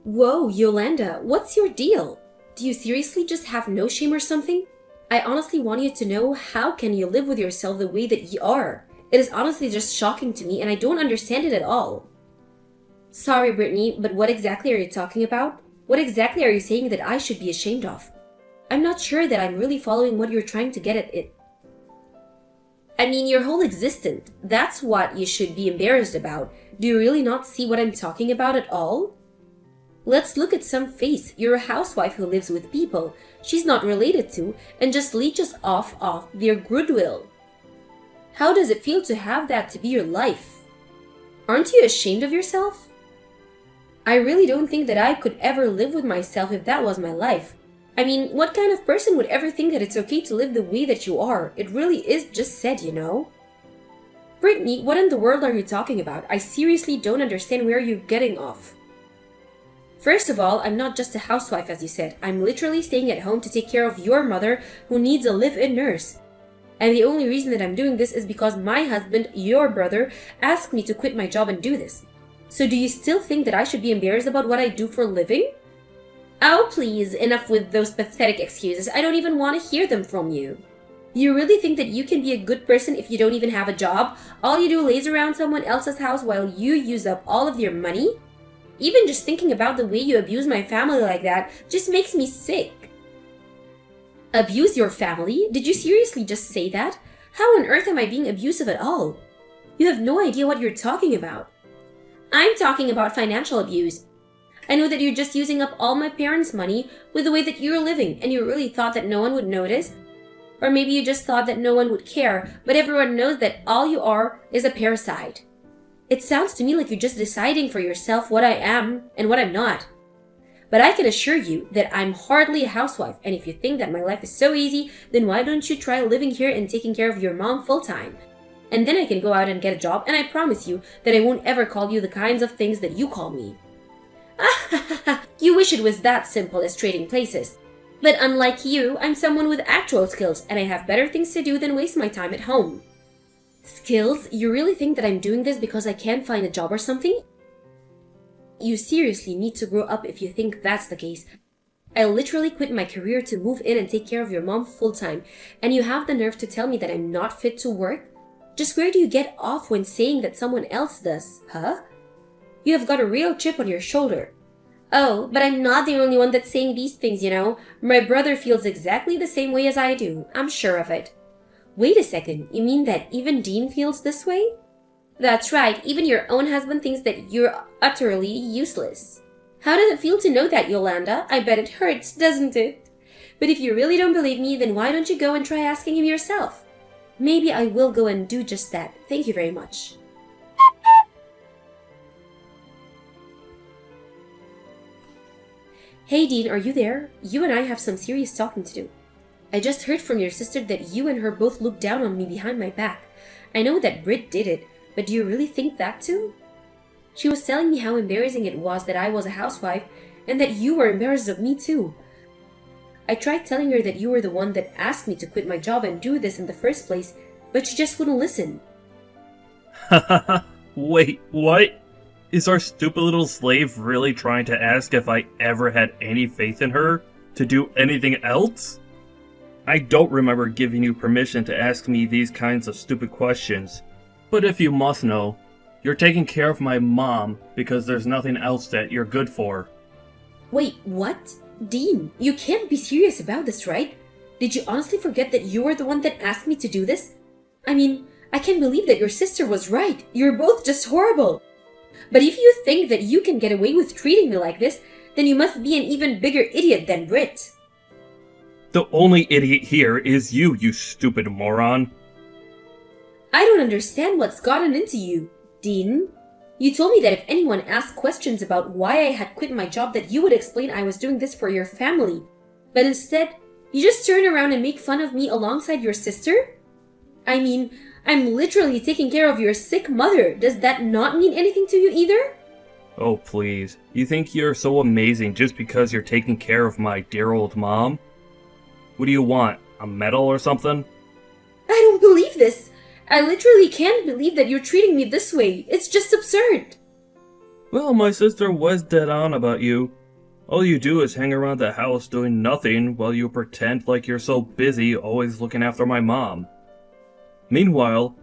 Whoa, Yolanda, what's your deal? Do you seriously just have no shame or something? I honestly want you to know, how can you live with yourself the way that you are? It is honestly just shocking to me and I don't understand it at all. Sorry, Brittany, but what exactly are you talking about? What exactly are you saying that I should be ashamed of? I'm not sure that I'm really following what you're trying to get at it. I mean, your whole existence. That's what you should be embarrassed about. Do you really not see what I'm talking about at all? Let's look at some face. You're a housewife who lives with people she's not related to and just leeches off their goodwill. How does it feel to have that to be your life? Aren't you ashamed of yourself? I really don't think that I could ever live with myself if that was my life. I mean, what kind of person would ever think that it's okay to live the way that you are? It really is just said, you know? Brittany, what in the world are you talking about? I seriously don't understand where you're getting off. First of all, I'm not just a housewife, as you said. I'm literally staying at home to take care of your mother who needs a live-in nurse. And the only reason that I'm doing this is because my husband, your brother, asked me to quit my job and do this. So do you still think that I should be embarrassed about what I do for a living? Oh, please, enough with those pathetic excuses. I don't even want to hear them from you. You really think that you can be a good person if you don't even have a job? All you do is laze around someone else's house while you use up all of your money? Even just thinking about the way you abuse my family like that just makes me sick. Abuse your family? Did you seriously just say that? How on earth am I being abusive at all? You have no idea what you're talking about. I'm talking about financial abuse. I know that you're just using up all my parents' money with the way that you're living, and you really thought that no one would notice? Or maybe you just thought that no one would care, but everyone knows that all you are is a parasite. It sounds to me like you're just deciding for yourself what I am and what I'm not. But I can assure you that I'm hardly a housewife, and if you think that my life is so easy, then why don't you try living here and taking care of your mom full-time? And then I can go out and get a job, and I promise you that I won't ever call you the kinds of things that you call me. You wish it was that simple as trading places. But unlike you, I'm someone with actual skills, and I have better things to do than waste my time at home. Skills? You really think that I'm doing this because I can't find a job or something? You seriously need to grow up if you think that's the case. I literally quit my career to move in and take care of your mom full-time, and you have the nerve to tell me that I'm not fit to work? Just where do you get off when saying that someone else does, huh? You have got a real chip on your shoulder. Oh, but I'm not the only one that's saying these things, you know. My brother feels exactly the same way as I do. I'm sure of it. Wait a second, you mean that even Dean feels this way? That's right, even your own husband thinks that you're utterly useless. How does it feel to know that, Yolanda? I bet it hurts, doesn't it? But if you really don't believe me, then why don't you go and try asking him yourself? Maybe I will go and do just that. Thank you very much. Hey Dean, are you there? You and I have some serious talking to do. I just heard from your sister that you and her both looked down on me behind my back. I know that Britt did it, but do you really think that too? She was telling me how embarrassing it was that I was a housewife and that you were embarrassed of me too. I tried telling her that you were the one that asked me to quit my job and do this in the first place, but she just wouldn't listen. Hahaha, wait, what? Is our stupid little slave really trying to ask if I ever had any faith in her to do anything else? I don't remember giving you permission to ask me these kinds of stupid questions, but if you must know, you're taking care of my mom because there's nothing else that you're good for. Wait, what? Dean, you can't be serious about this, right? Did you honestly forget that you were the one that asked me to do this? I mean, I can't believe that your sister was right. You're both just horrible. But if you think that you can get away with treating me like this, then you must be an even bigger idiot than Britt. The only idiot here is you stupid moron. I don't understand what's gotten into you, Dean. You told me that if anyone asked questions about why I had quit my job, that you would explain I was doing this for your family. But instead, you just turn around and make fun of me alongside your sister? I mean, I'm literally taking care of your sick mother. Does that not mean anything to you either? Oh please, you think you're so amazing just because you're taking care of my dear old mom? What do you want, a medal or something? I don't believe this. I literally can't believe that you're treating me this way. It's just absurd. Well, my sister was dead on about you. All you do is hang around the house doing nothing while you pretend like you're so busy always looking after my mom. Meanwhile,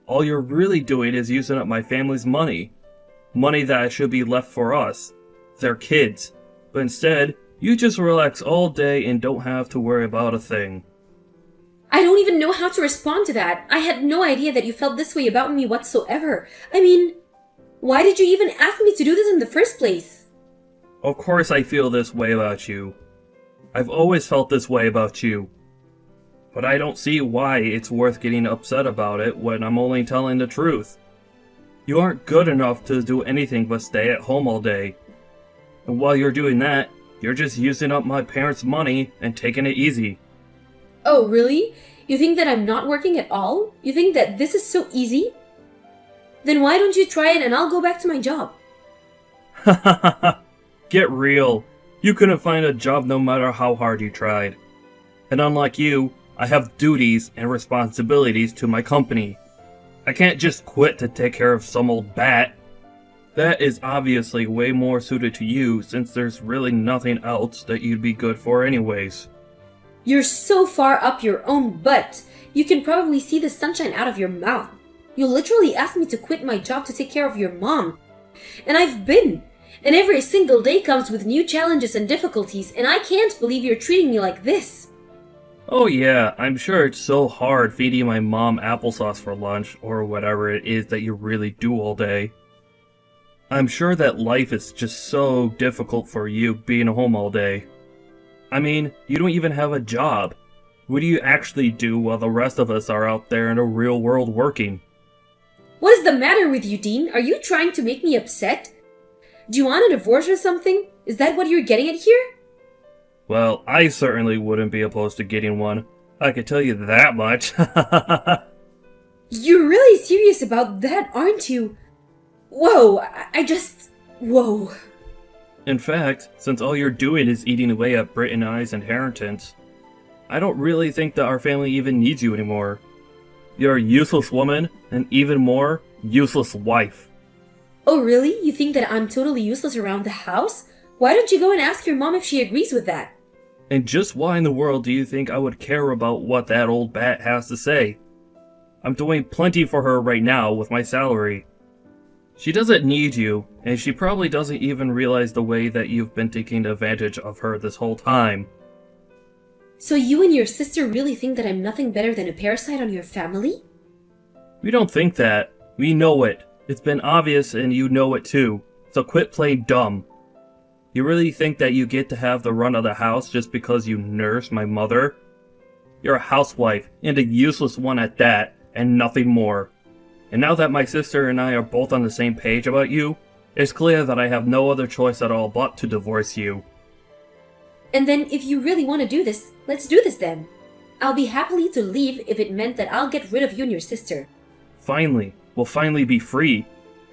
all you're really doing is using up my family's money. Money that should be left for us, their kids. But instead, you just relax all day and don't have to worry about a thing. I don't even know how to respond to that. I had no idea that you felt this way about me whatsoever. I mean, why did you even ask me to do this in the first place? Of course I feel this way about you. I've always felt this way about you. But I don't see why it's worth getting upset about it when I'm only telling the truth. You aren't good enough to do anything but stay at home all day. And while you're doing that, you're just using up my parents' money and taking it easy. Oh, really? You think that I'm not working at all? You think that this is so easy? Then why don't you try it and I'll go back to my job? Get real. You couldn't find a job no matter how hard you tried. And unlike you, I have duties and responsibilities to my company. I can't just quit to take care of some old bat. That is obviously way more suited to you since there's really nothing else that you'd be good for anyways. You're so far up your own butt. You can probably see the sunshine out of your mouth. You literally asked me to quit my job to take care of your mom. And I've been. And every single day comes with new challenges and difficulties, and I can't believe you're treating me like this. Oh yeah, I'm sure it's so hard feeding my mom applesauce for lunch, or whatever it is that you really do all day. I'm sure that life is just so difficult for you being home all day. I mean, you don't even have a job. What do you actually do while the rest of us are out there in the real world working? What is the matter with you, Dean? Are you trying to make me upset? Do you want a divorce or something? Is that what you're getting at here? Well, I certainly wouldn't be opposed to getting one. I could tell you that much. You're really serious about that, aren't you? Whoa, whoa. In fact, since all you're doing is eating away at Britt and I's inheritance, I don't really think that our family even needs you anymore. You're a useless woman, and even more, useless wife. Oh really? You think that I'm totally useless around the house? Why don't you go and ask your mom if she agrees with that? And just why in the world do you think I would care about what that old bat has to say? I'm doing plenty for her right now with my salary. She doesn't need you, and she probably doesn't even realize the way that you've been taking advantage of her this whole time. So you and your sister really think that I'm nothing better than a parasite on your family? We don't think that. We know it. It's been obvious and you know it too. So quit playing dumb. You really think that you get to have the run of the house just because you nurse my mother? You're a housewife, and a useless one at that, and nothing more. And now that my sister and I are both on the same page about you, it's clear that I have no other choice at all but to divorce you. And then if you really want to do this, let's do this then. I'll be happy to leave if it meant that I'll get rid of you and your sister. Finally, we'll finally be free.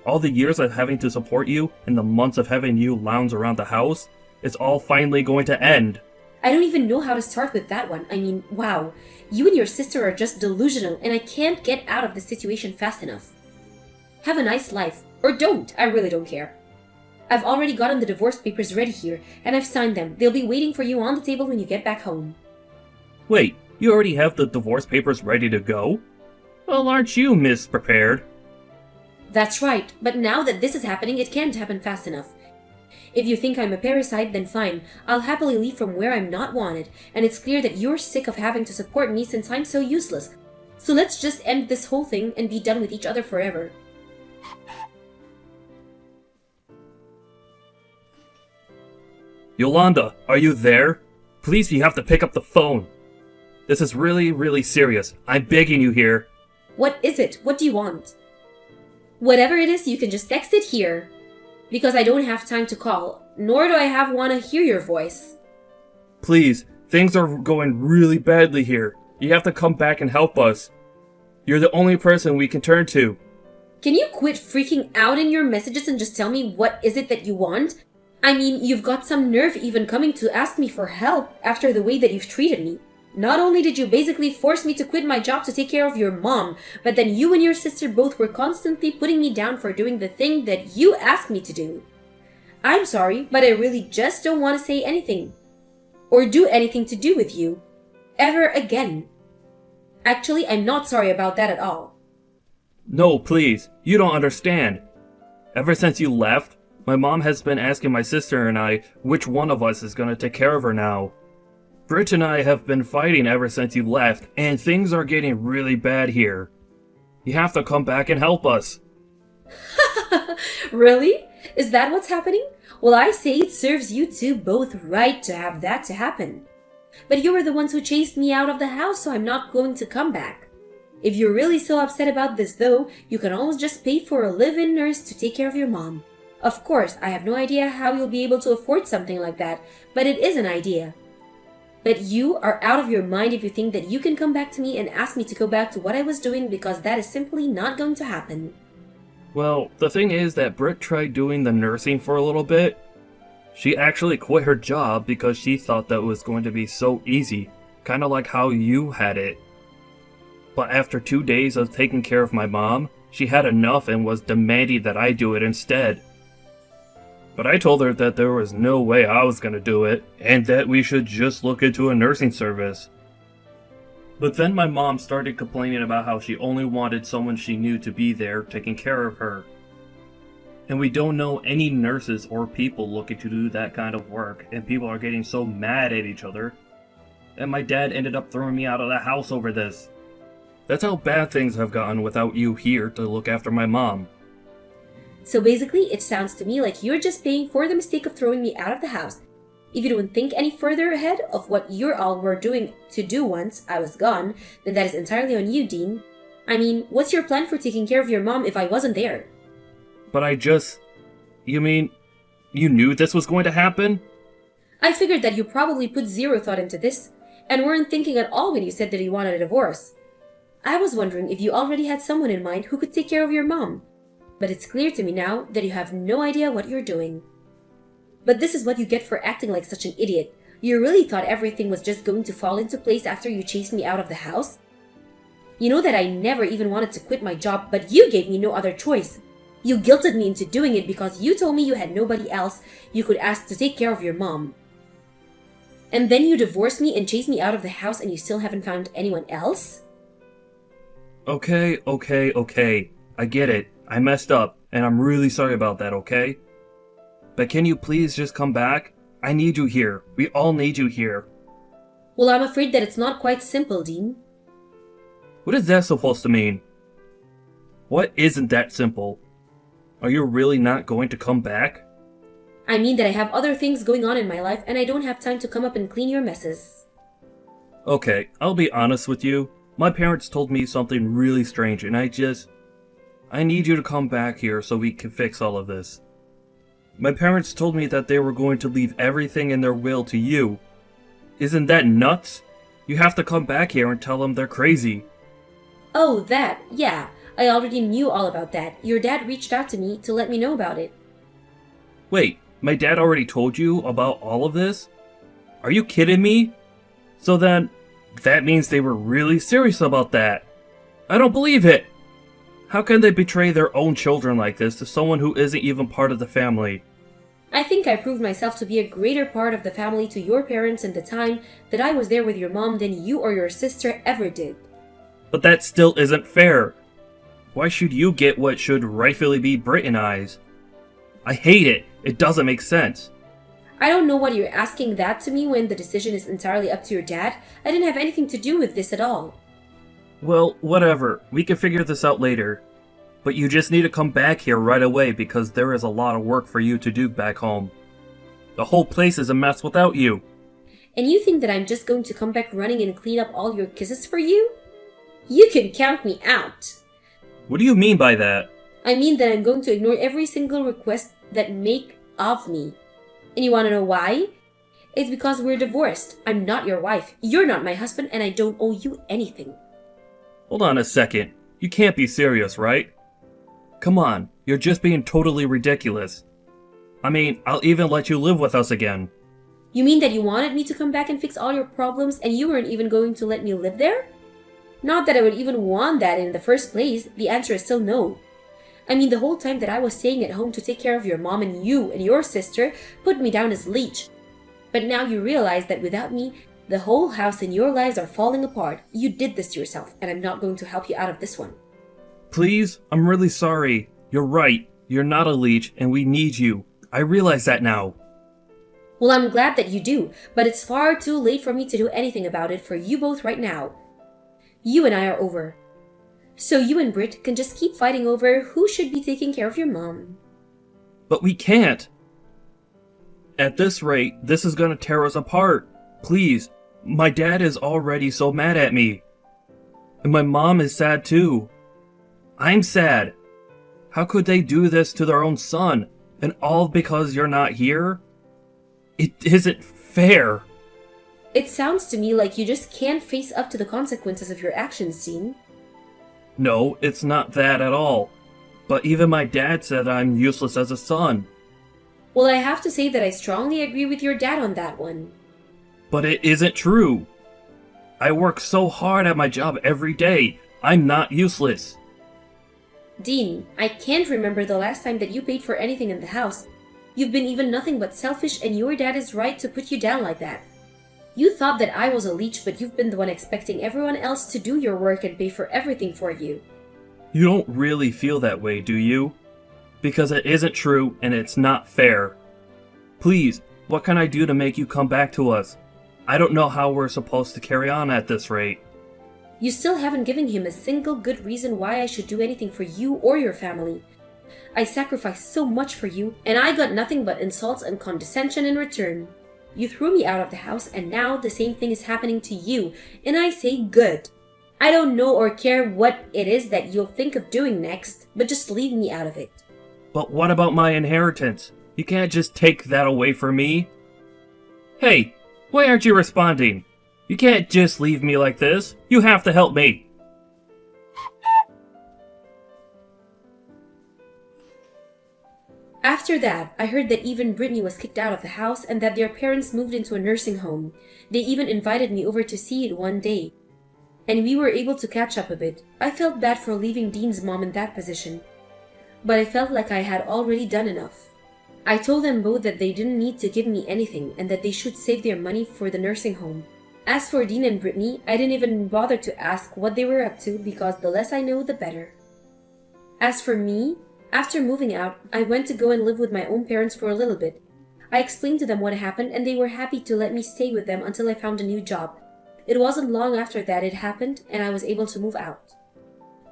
All the years of having to support you and the months of having you lounge around the house, it's all finally going to end. I don't even know how to start with that one. I mean, wow. You and your sister are just delusional, and I can't get out of this situation fast enough. Have a nice life. Or don't. I really don't care. I've already gotten the divorce papers ready here, and I've signed them. They'll be waiting for you on the table when you get back home. Wait, you already have the divorce papers ready to go? Well, aren't you misprepared? That's right, but now that this is happening, it can't happen fast enough. If you think I'm a parasite, then fine. I'll happily leave from where I'm not wanted, and it's clear that you're sick of having to support me since I'm so useless. So let's just end this whole thing and be done with each other forever. Yolanda, are you there? Please, you have to pick up the phone. This is really, really serious. I'm begging you here. What is it? What do you want? Whatever it is, you can just text it here. Because I don't have time to call, nor do I want to hear your voice. Please, things are going really badly here. You have to come back and help us. You're the only person we can turn to. Can you quit freaking out in your messages and just tell me what is it that you want? I mean, you've got some nerve even coming to ask me for help after the way that you've treated me. Not only did you basically force me to quit my job to take care of your mom, but then you and your sister both were constantly putting me down for doing the thing that you asked me to do. I'm sorry, but I really just don't want to say anything or do anything to do with you ever again. Actually, I'm not sorry about that at all. No, please, you don't understand. Ever since you left, my mom has been asking my sister and I which one of us is going to take care of her now. Britt and I have been fighting ever since you left, and things are getting really bad here. You have to come back and help us. Really? Is that what's happening? Well, I say it serves you two both right to have that to happen. But you were the ones who chased me out of the house, so I'm not going to come back. If you're really so upset about this though, you can always just pay for a live-in nurse to take care of your mom. Of course, I have no idea how you'll be able to afford something like that, but it is an idea. But you are out of your mind if you think that you can come back to me and ask me to go back to what I was doing, because that is simply not going to happen. Well, the thing is that Britt tried doing the nursing for a little bit. She actually quit her job because she thought that was going to be so easy, kind of like how you had it. But after 2 days of taking care of my mom, she had enough and was demanding that I do it instead. But I told her that there was no way I was going to do it, and that we should just look into a nursing service. But then my mom started complaining about how she only wanted someone she knew to be there taking care of her. And we don't know any nurses or people looking to do that kind of work, and people are getting so mad at each other. And my dad ended up throwing me out of the house over this. That's how bad things have gotten without you here to look after my mom. So basically, it sounds to me like you're just paying for the mistake of throwing me out of the house. If you don't think any further ahead of what you all were doing to do once I was gone, then that is entirely on you, Dean. I mean, what's your plan for taking care of your mom if I wasn't there? But You mean, you knew this was going to happen? I figured that you probably put zero thought into this, and weren't thinking at all when you said that you wanted a divorce. I was wondering if you already had someone in mind who could take care of your mom. But it's clear to me now that you have no idea what you're doing. But this is what you get for acting like such an idiot. You really thought everything was just going to fall into place after you chased me out of the house? You know that I never even wanted to quit my job, but you gave me no other choice. You guilted me into doing it because you told me you had nobody else you could ask to take care of your mom. And then you divorced me and chased me out of the house, and you still haven't found anyone else? Okay. I get it. I messed up, and I'm really sorry about that, okay? But can you please just come back? I need you here. We all need you here. Well, I'm afraid that it's not quite simple, Dean. What is that supposed to mean? What isn't that simple? Are you really not going to come back? I mean that I have other things going on in my life, and I don't have time to come up and clean your messes. Okay, I'll be honest with you. My parents told me something really strange, and I need you to come back here so we can fix all of this. My parents told me that they were going to leave everything in their will to you. Isn't that nuts? You have to come back here and tell them they're crazy. Oh, that, yeah. I already knew all about that. Your dad reached out to me to let me know about it. Wait, my dad already told you about all of this? Are you kidding me? So then, that means they were really serious about that. I don't believe it! How can they betray their own children like this to someone who isn't even part of the family? I think I proved myself to be a greater part of the family to your parents in the time that I was there with your mom than you or your sister ever did. But that still isn't fair. Why should you get what should rightfully be Britt and I's? I hate it. It doesn't make sense. I don't know why you're asking that to me when the decision is entirely up to your dad. I didn't have anything to do with this at all. Well, whatever. We can figure this out later. But you just need to come back here right away because there is a lot of work for you to do back home. The whole place is a mess without you. And you think that I'm just going to come back running and clean up all your kisses for you? You can count me out. What do you mean by that? I mean that I'm going to ignore every single request that make of me. And you want to know why? It's because we're divorced. I'm not your wife. You're not my husband, and I don't owe you anything. Hold on a second. You can't be serious, right? Come on, you're just being totally ridiculous. I mean, I'll even let you live with us again. You mean that you wanted me to come back and fix all your problems and you weren't even going to let me live there? Not that I would even want that in the first place, the answer is still no. I mean, the whole time that I was staying at home to take care of your mom and you and your sister put me down as leech. But now you realize that without me, the whole house and your lives are falling apart. You did this to yourself, and I'm not going to help you out of this one. Please, I'm really sorry. You're right. You're not a leech, and we need you. I realize that now. Well, I'm glad that you do, but it's far too late for me to do anything about it for you both right now. You and I are over. So you and Britt can just keep fighting over who should be taking care of your mom. But we can't. At this rate, this is gonna tear us apart. Please, my dad is already so mad at me. And my mom is sad too. I'm sad. How could they do this to their own son? And all because you're not here? It isn't fair. It sounds to me like you just can't face up to the consequences of your actions, Dean. No, it's not that at all. But even my dad said I'm useless as a son. Well, I have to say that I strongly agree with your dad on that one. But it isn't true. I work so hard at my job every day. I'm not useless. Dean, I can't remember the last time that you paid for anything in the house. You've been even nothing but selfish, and your dad is right to put you down like that. You thought that I was a leech, but you've been the one expecting everyone else to do your work and pay for everything for you. You don't really feel that way, do you? Because it isn't true and it's not fair. Please, what can I do to make you come back to us? I don't know how we're supposed to carry on at this rate. You still haven't given him a single good reason why I should do anything for you or your family. I sacrificed so much for you, and I got nothing but insults and condescension in return. You threw me out of the house, and now the same thing is happening to you, and I say good. I don't know or care what it is that you'll think of doing next, but just leave me out of it. But what about my inheritance? You can't just take that away from me. Hey, why aren't you responding? You can't just leave me like this. You have to help me. After that, I heard that even Brittany was kicked out of the house and that their parents moved into a nursing home. They even invited me over to see it one day. And we were able to catch up a bit. I felt bad for leaving Dean's mom in that position, but I felt like I had already done enough. I told them both that they didn't need to give me anything and that they should save their money for the nursing home. As for Dean and Brittany, I didn't even bother to ask what they were up to because the less I know, the better. As for me, after moving out, I went to go and live with my own parents for a little bit. I explained to them what happened and they were happy to let me stay with them until I found a new job. It wasn't long after that it happened and I was able to move out.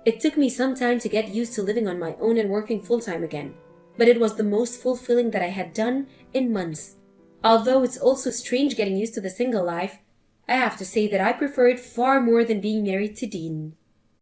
It took me some time to get used to living on my own and working full-time again, but it was the most fulfilling that I had done in months. Although it's also strange getting used to the single life, I have to say that I prefer it far more than being married to Dean.